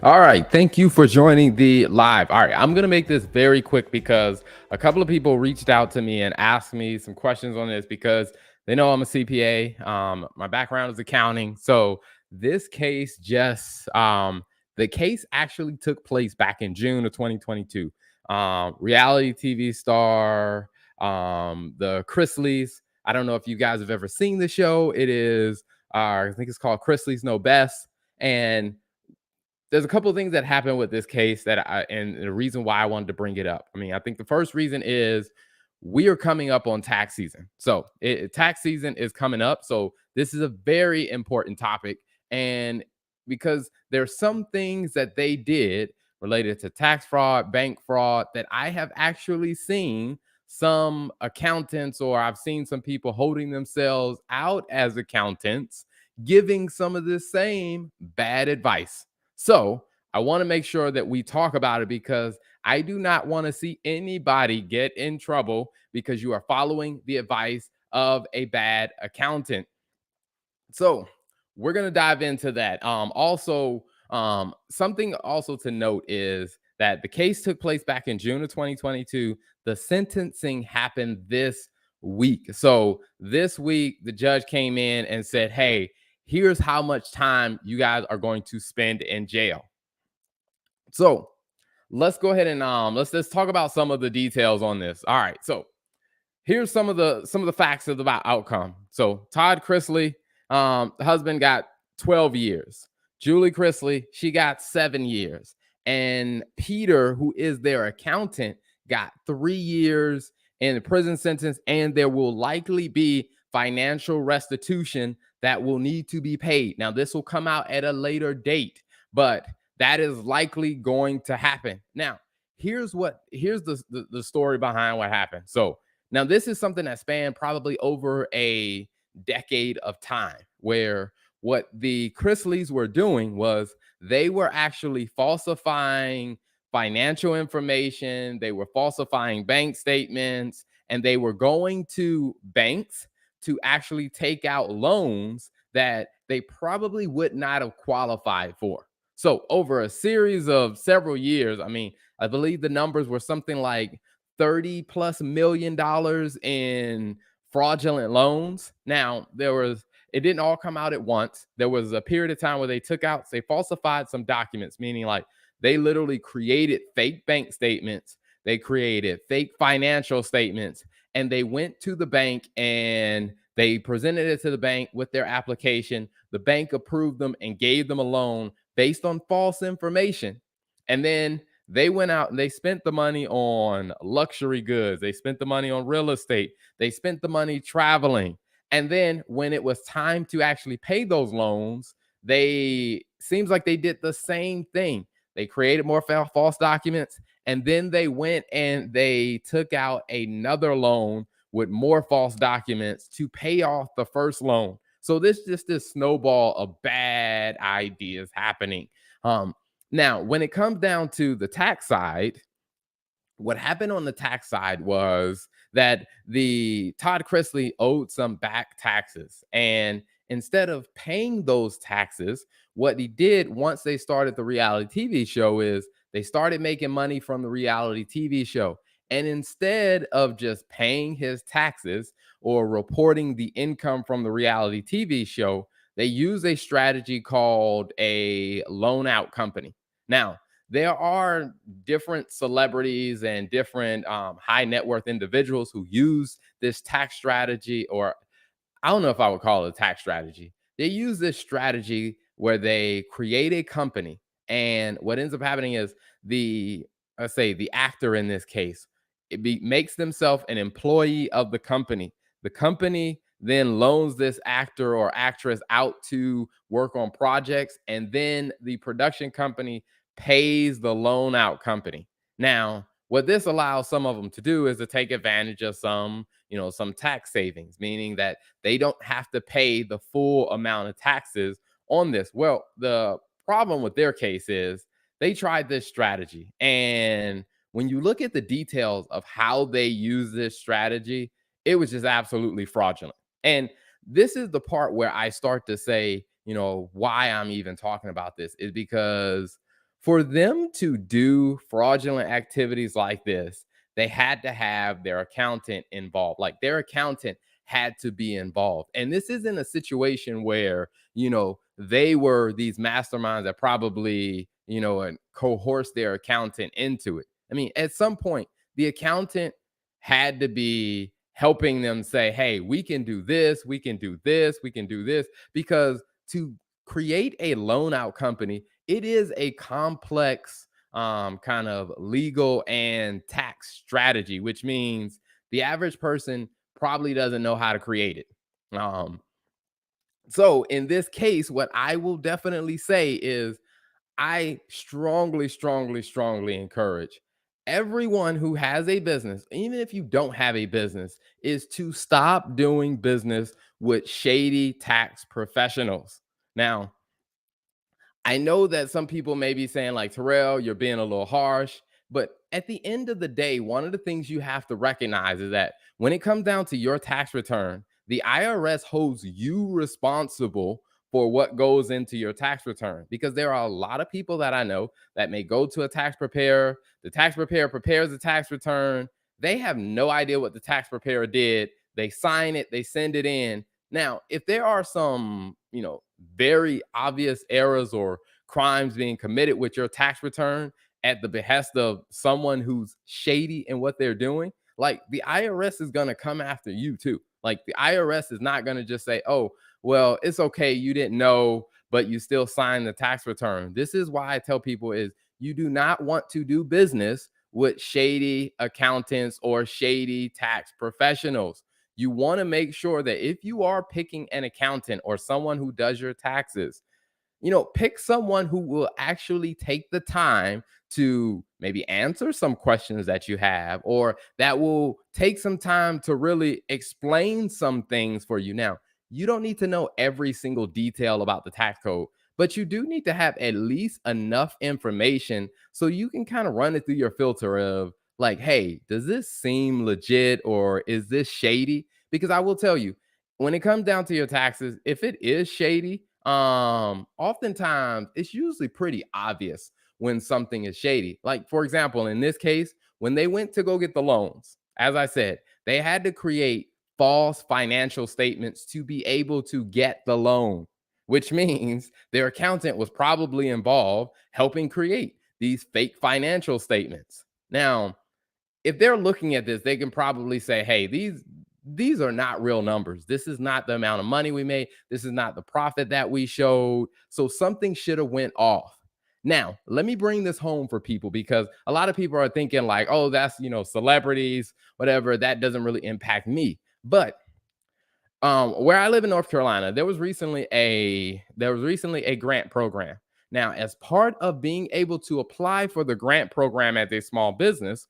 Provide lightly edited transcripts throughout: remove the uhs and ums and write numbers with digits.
All right. Thank you for joining the live. All right. I'm going to make this very quick because a couple of people reached out to me and asked me some questions on this because they know I'm a CPA. My background is accounting. So this case the case actually took place back in June of 2022. Reality TV star, the Chrisleys. I don't know if you guys have ever seen the show. It is, I think it's called Chrisley's Know Best. And there's a couple of things that happened with this case and the reason why I wanted to bring it up. I mean, I think the first reason is we are coming up on tax season. So tax season is coming up. So this is a very important topic. And because there's some things that they did related to tax fraud, bank fraud, that I have actually seen some accountants, or I've seen some people holding themselves out as accountants giving some of the same bad advice. So I want to make sure that we talk about it because I do not want to see anybody get in trouble because you are following the advice of a bad accountant. So we're gonna dive into that. Something also to note is that the case took place back in June of 2022. The sentencing happened this week. So this week, the judge came in and said, "Hey, here's how much time you guys are going to spend in jail." So let's go ahead and let's talk about some of the details on this. All right, so here's some of the facts of the outcome. So Todd Chrisley, the husband, got 12 years. Julie Chrisley, she got 7 years, and Peter, who is their accountant, got 3 years in a prison sentence, and there will likely be financial restitution that will need to be paid. Now, this will come out at a later date, but that is likely going to happen. Now, here's the story behind what happened. So now, this is something that spanned probably over a decade of time, where what the Chrisleys were doing was they were actually falsifying financial information, they were falsifying bank statements, and they were going to banks to actually take out loans that they probably would not have qualified for. So, over a series of several years, I mean, I believe the numbers were something like 30 plus $1 million in fraudulent loans. Now, it didn't all come out at once. There was a period of time where they falsified some documents, meaning like they literally created fake bank statements, they created fake financial statements, and they went to the bank and they presented it to the bank with their application. The bank approved them and gave them a loan based on false information. And then they went out and they spent the money on luxury goods. They spent the money on real estate. They spent the money traveling. And then when it was time to actually pay those loans, they seems like they did the same thing. They created more false documents, and then they went and they took out another loan with more false documents to pay off the first loan. So this snowball of bad ideas happening. Um, Now, when it comes down to the tax side, what happened on the tax side was that the Todd Chrisley owed some back taxes. And instead of paying those taxes, what he did once they started the reality TV show is they started making money from the reality TV show. And instead of just paying his taxes or reporting the income from the reality TV show, they use a strategy called a loan out company. Now, there are different celebrities and different high net worth individuals who use this tax strategy, or I don't know if I would call it a tax strategy. They use this strategy where they create a company, and what ends up happening is let's say the actor in this case, makes themselves an employee of the company. The company then loans this actor or actress out to work on projects, and then the production company pays the loan out company. Now, what this allows some of them to do is to take advantage of some tax savings, meaning that they don't have to pay the full amount of taxes on this. Well, the problem with their case is they tried this strategy. And when you look at the details of how they use this strategy, it was just absolutely fraudulent. And this is the part where I start to say, why I'm even talking about this is because For them to do fraudulent activities like this, they had to have their accountant involved. Like their accountant had to be involved. And this isn't a situation where, they were these masterminds that probably, and coerced their accountant into it. I mean, at some point, the accountant had to be helping them say, hey, we can do this, we can do this, we can do this, because to create a loan out company, it is a complex kind of legal and tax strategy, which means the average person probably doesn't know how to create it. Um, so in this case, what I will definitely say is I strongly, strongly, strongly encourage everyone who has a business, even if you don't have a business, is to stop doing business with shady tax professionals. Now, I know that some people may be saying, like, Terrell, you're being a little harsh. But at the end of the day, one of the things you have to recognize is that when it comes down to your tax return, the IRS holds you responsible for what goes into your tax return. Because there are a lot of people that I know that may go to a tax preparer. The tax preparer prepares the tax return. They have no idea what the tax preparer did. They sign it, they send it in. Now, if there are some, very obvious errors or crimes being committed with your tax return at the behest of someone who's shady in what they're doing, like the IRS is going to come after you too. Like the IRS is not going to just say, oh, well, it's okay. You didn't know, but you still signed the tax return. This is why I tell people is you do not want to do business with shady accountants or shady tax professionals. You want to make sure that if you are picking an accountant or someone who does your taxes, pick someone who will actually take the time to maybe answer some questions that you have, or that will take some time to really explain some things for you. Now, you don't need to know every single detail about the tax code, but you do need to have at least enough information so you can kind of run it through your filter of like, hey, does this seem legit or is this shady? Because I will tell you, when it comes down to your taxes, if it is shady, oftentimes it's usually pretty obvious when something is shady. Like, for example, in this case, when they went to go get the loans, as I said, they had to create false financial statements to be able to get the loan, which means their accountant was probably involved helping create these fake financial statements. Now, if they're looking at this, they can probably say, hey, these are not real numbers. This is not the amount of money we made. This is not the profit that we showed. So something should have went off. Now, let me bring this home for people because a lot of people are thinking like, oh, that's, celebrities, whatever, that doesn't really impact me. But where I live in North Carolina, there was recently a grant program. Now, as part of being able to apply for the grant program as a small business,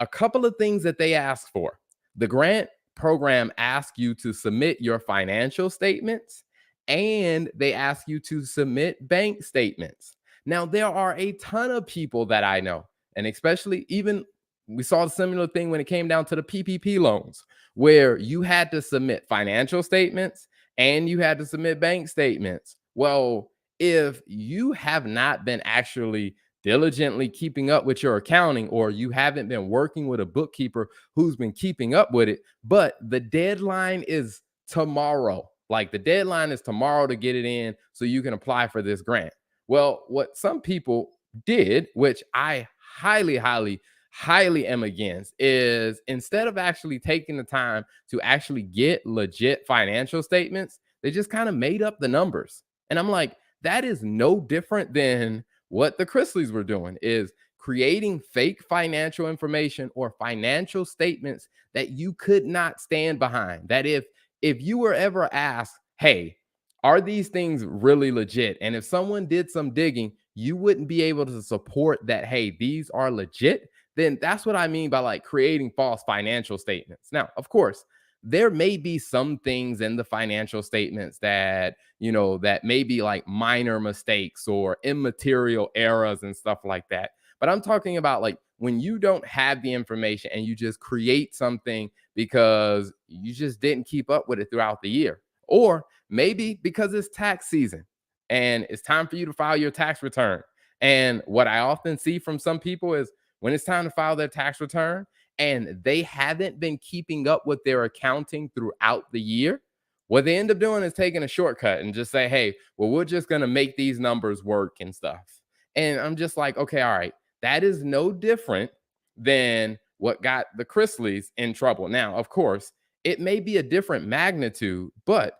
a couple of things that they ask for. The grant program asks you to submit your financial statements and they ask you to submit bank statements. Now, there are a ton of people that I know, and especially even we saw a similar thing when it came down to the PPP loans, where you had to submit financial statements and you had to submit bank statements. Well, if you have not been actually diligently keeping up with your accounting, or you haven't been working with a bookkeeper who's been keeping up with it, but the deadline is tomorrow. Like the deadline is tomorrow to get it in so you can apply for this grant. Well, what some people did, which I highly, highly, highly am against, is instead of actually taking the time to actually get legit financial statements, they just kind of made up the numbers. And I'm like, that is no different than what the Chrisleys were doing, is creating fake financial information or financial statements that you could not stand behind. That if you were ever asked, hey, are these things really legit? And if someone did some digging, you wouldn't be able to support that, hey, these are legit. Then that's what I mean by like creating false financial statements. Now, of course, there may be some things in the financial statements that that may be like minor mistakes or immaterial errors and stuff like that. But I'm talking about like when you don't have the information and you just create something because you just didn't keep up with it throughout the year, or maybe because it's tax season and it's time for you to file your tax return. And what I often see from some people is when it's time to file their tax return and they haven't been keeping up with their accounting throughout the year, what they end up doing is taking a shortcut and just say, hey, well, we're just going to make these numbers work and stuff. And I'm just like, okay, all right, that is no different than what got the Chrisleys in trouble. Now, of course, it may be a different magnitude, but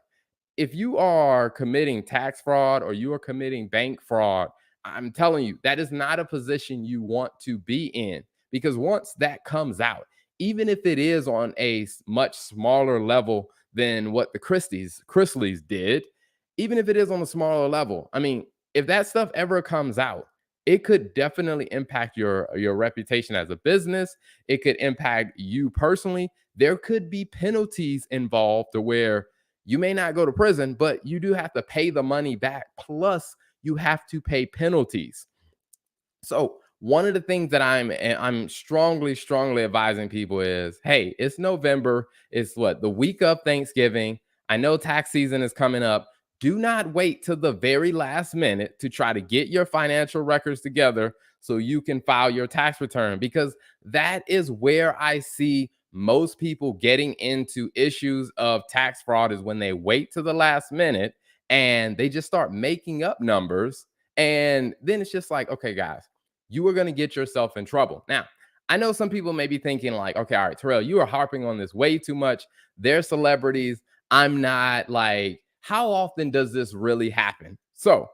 if you are committing tax fraud or you are committing bank fraud, I'm telling you, that is not a position you want to be in, because once that comes out, even if it is on a much smaller level than what the Chrisleys did, even if it is on a smaller level, I mean, if that stuff ever comes out, it could definitely impact your reputation as a business. It could impact you personally. There could be penalties involved to where you may not go to prison, but you do have to pay the money back. Plus, you have to pay penalties. So one of the things that I'm strongly advising people is, hey, it's November. It's what, the week of Thanksgiving. I know tax season is coming up. Do not wait till the very last minute to try to get your financial records together so you can file your tax return, because that is where I see most people getting into issues of tax fraud, is when they wait to the last minute and they just start making up numbers. And then it's just like, okay, guys, you are going to get yourself in trouble. Now, I know some people may be thinking like, okay, all right, Terrell, you are harping on this way too much. They're celebrities. I'm not. Like, how often does this really happen? So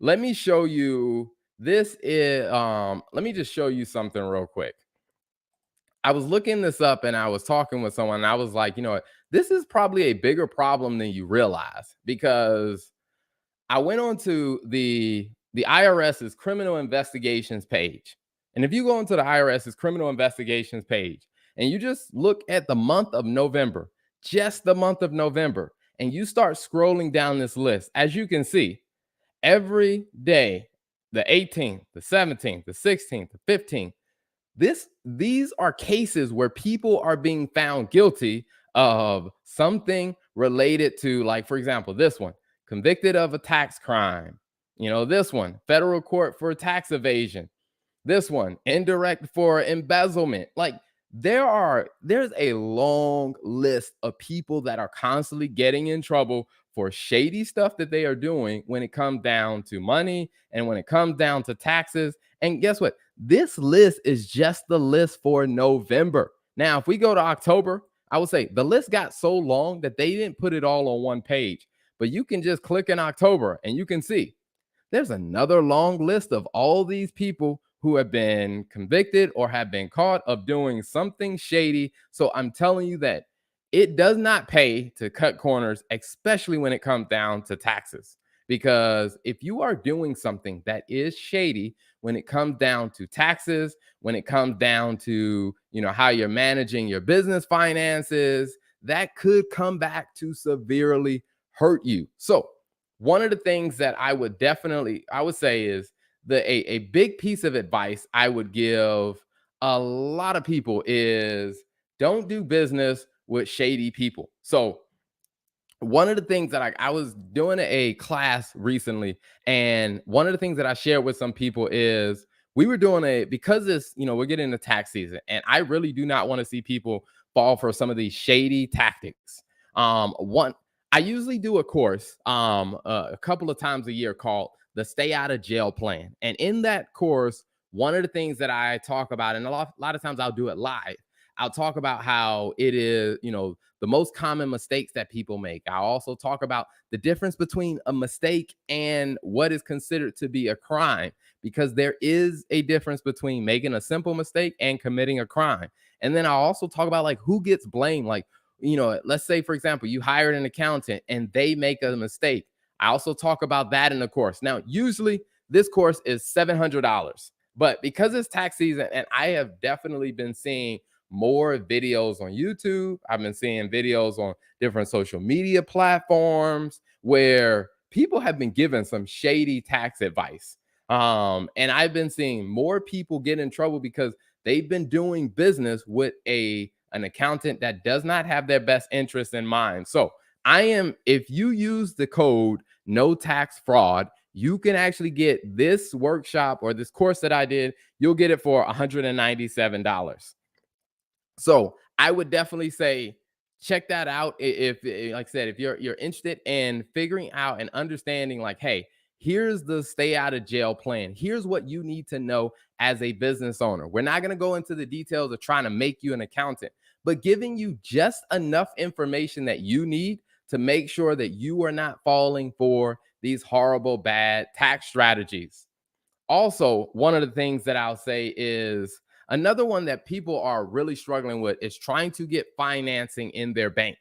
let me show you. This is let me just show you something real quick. I was looking this up and I was talking with someone and I was like, you know what, this is probably a bigger problem than you realize, because I went on to the IRS's criminal investigations page. And if you go into the IRS's criminal investigations page and you just look at the month of November, just the month of November, and you start scrolling down this list, as you can see, every day, the 18th, the 17th, the 16th, the 15th, these are cases where people are being found guilty of something related to, like, for example, this one, convicted of a tax crime. You know, this one, federal court for tax evasion. This one, indirect for embezzlement. Like, there's a long list of people that are constantly getting in trouble for shady stuff that they are doing when it comes down to money and when it comes down to taxes. And guess what? This list is just the list for November. Now, if we go to October, I would say the list got so long that they didn't put it all on one page. But you can just click in October and you can see there's another long list of all these people who have been convicted or have been caught of doing something shady. So I'm telling you that it does not pay to cut corners, especially when it comes down to taxes. Because if you are doing something that is shady when it comes down to taxes, when it comes down to, how you're managing your business finances, that could come back to severely hurt you. So one of the things that I would say is a big piece of advice I would give a lot of people is, don't do business with shady people. So one of the things that I was doing a class recently, and one of the things that I shared with some people is, we were doing because this, we're getting into tax season, and I really do not want to see people fall for some of these shady tactics. One, I usually do a course a couple of times a year called the Stay Out of Jail Plan. And in that course, one of the things that I talk about, and a lot of times I'll do it live, I'll talk about how it is, the most common mistakes that people make. I also talk about the difference between a mistake and what is considered to be a crime, because there is a difference between making a simple mistake and committing a crime. And then I also talk about, like, who gets blamed. Like, let's say, for example, you hired an accountant and they make a mistake. I also talk about that in the course. Now, usually this course is $700, but because it's tax season, and I have definitely been seeing more videos on YouTube. I've been seeing videos on different social media platforms where people have been given some shady tax advice. And I've been seeing more people get in trouble because they've been doing business with an accountant that does not have their best interest in mind. So if you use the code no tax fraud, you can actually get this workshop or this course that I did, you'll get it for $197. So I would definitely say check that out. Like I said, if you're interested in figuring out and understanding, like, hey, here's the stay out of jail plan. Here's what you need to know as a business owner. We're not going to go into the details of trying to make you an accountant, but giving you just enough information that you need to make sure that you are not falling for these horrible, bad tax strategies. Also, one of the things that I'll say is another one that people are really struggling with is trying to get financing in their bank.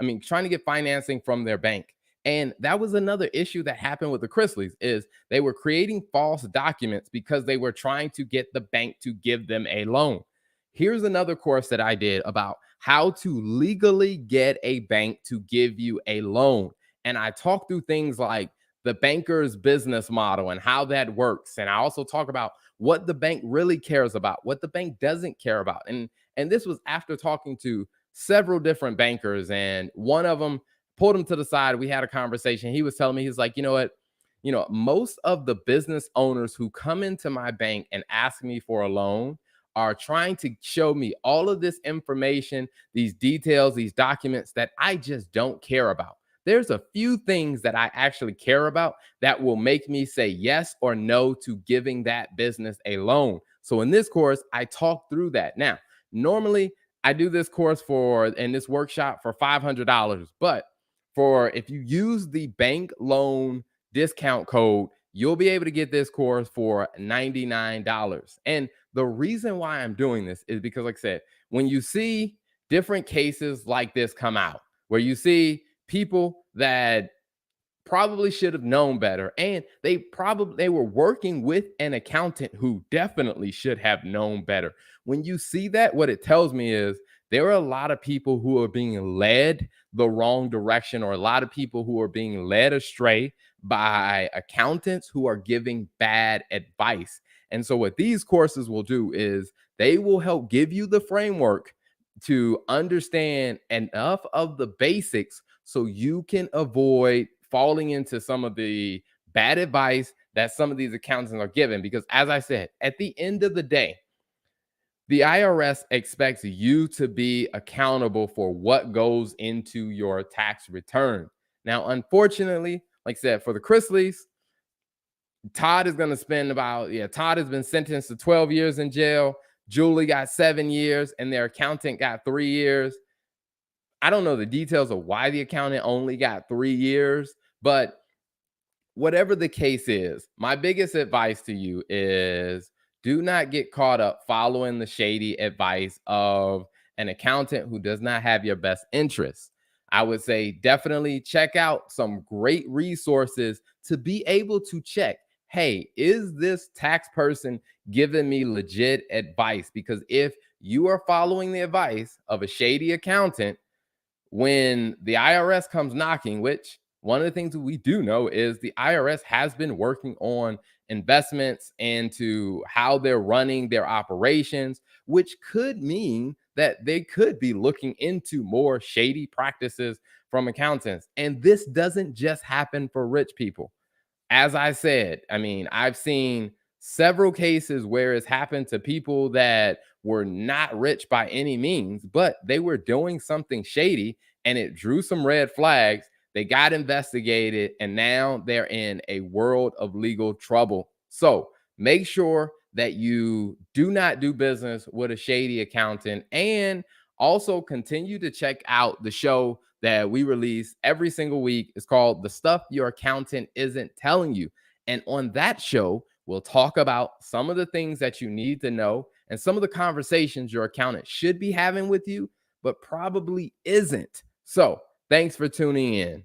I mean, trying to get financing from their bank. And that was another issue that happened with the Chrisleys is they were creating false documents because they were trying to get the bank to give them a loan. Here's another course that I did about how to legally get a bank to give you a loan. And I talked through things like the banker's business model and how that works. And I also talk about what the bank really cares about, what the bank doesn't care about. And this was after talking to several different bankers, and one of them pulled him to the side. We had a conversation. He was telling me, he's like, you know what? Most of the business owners who come into my bank and ask me for a loan are trying to show me all of this information, these details, these documents that I just don't care about. There's a few things that I actually care about that will make me say yes or no to giving that business a loan. So in this course, I talk through that. Now, normally I do this course in this workshop for $500, but for if you use the bank loan discount code, you'll be able to get this course for $99. And the reason why I'm doing this is because, like I said, when you see different cases like this come out, where you see people that probably should have known better, and they were working with an accountant who definitely should have known better. When you see that, what it tells me is there are a lot of people who are being led the wrong direction, or a lot of people who are being led astray by accountants who are giving bad advice. And so what these courses will do is they will help give you the framework to understand enough of the basics so you can avoid falling into some of the bad advice that some of these accountants are giving. Because, as I said, at the end of the day, the IRS expects you to be accountable for what goes into your tax return. Now, unfortunately, like I said, for the Chrisleys, Todd is going to spend Todd has been sentenced to 12 years in jail. Julie got 7 years, and their accountant got 3 years. I don't know the details of why the accountant only got 3 years, but whatever the case is, my biggest advice to you is do not get caught up following the shady advice of an accountant who does not have your best interests. I would say definitely check out some great resources to be able to check, hey, is this tax person giving me legit advice? Because if you are following the advice of a shady accountant, when the IRS comes knocking, which one of the things that we do know is the IRS has been working on investments into how they're running their operations, which could mean that they could be looking into more shady practices from accountants. And this doesn't just happen for rich people. As I said, I mean, I've seen several cases where it's happened to people that were not rich by any means, but they were doing something shady and it drew some red flags. They got investigated and now they're in a world of legal trouble. So make sure that you do not do business with a shady accountant, and also continue to check out the show that we release every single week. It's called The Stuff Your Accountant Isn't Telling You. And on that show, we'll talk about some of the things that you need to know and some of the conversations your accountant should be having with you, but probably isn't. So thanks for tuning in.